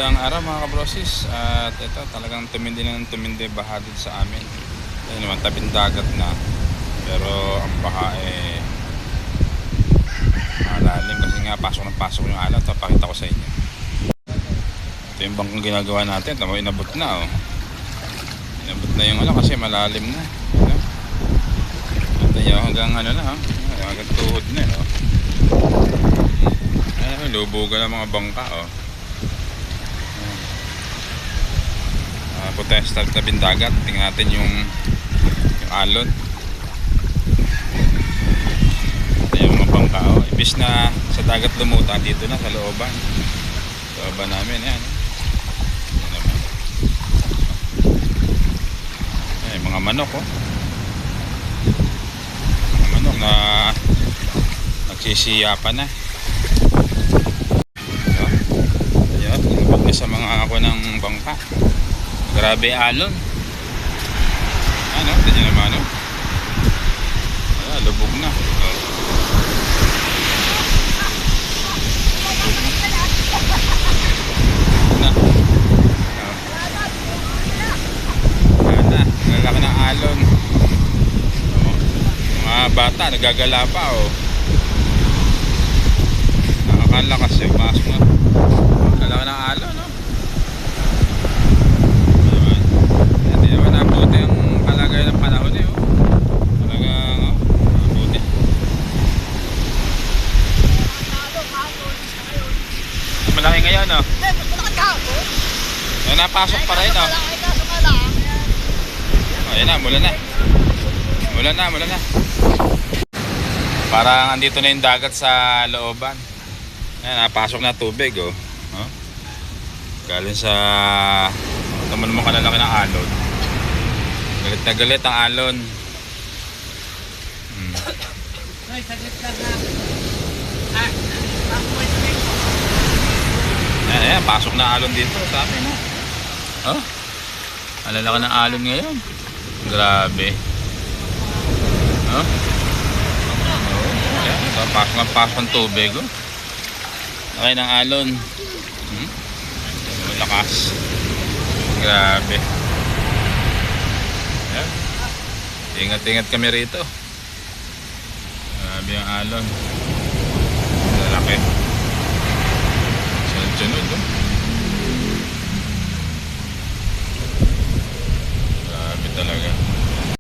Magandang araw mga kabrosis. At ito talagang tumindi ng tumindi baha dito sa amin. Ayun naman, tabing dagat na. Pero ang baha malalim kasi nga pasok ng pasok yung alon. Ito pakita ko sa inyo. Ito yung bangkong ginagawa natin. Tama, inabot na Inabot na yung kasi malalim na. Ito yung hanggang hanggang tuhod na lubugan ng mga bangka Protesta tabing dagat. Tingnan natin yung alon. Ito yung mga bangka ibis na sa dagat lumutan, dito na sa looban namin yan naman. Mga manok mga manok na nagsisiyapan na. Ayan, lubog na sa mga ako ng bangka. Grabe alon. Tignan nyo naman lubog na. Lalaki ng alon. Mga bata nagagala pa nakakalakas yung pasok na. Lalaki ng alon hindi naman nabuti ang kalagay ng panahon talagang nabuti. Malaki ngayon napasok pa rin ayan na, mula na parang andito na yung dagat sa looban. Ayan, napasok na tubig galing sa naman mo kalalaki ng alon. Galit na galit ang alon. Ayan, pasok na alon dito sa amin ang lalaki ng alon ngayon. Grabe ayan, pasok ng tubig laki ng alon. Malakas. Grabe. Ayan. Ingat-ingat kami rito. Grabe ang alon. Lalaki. Sunod-sunod Grabe talaga.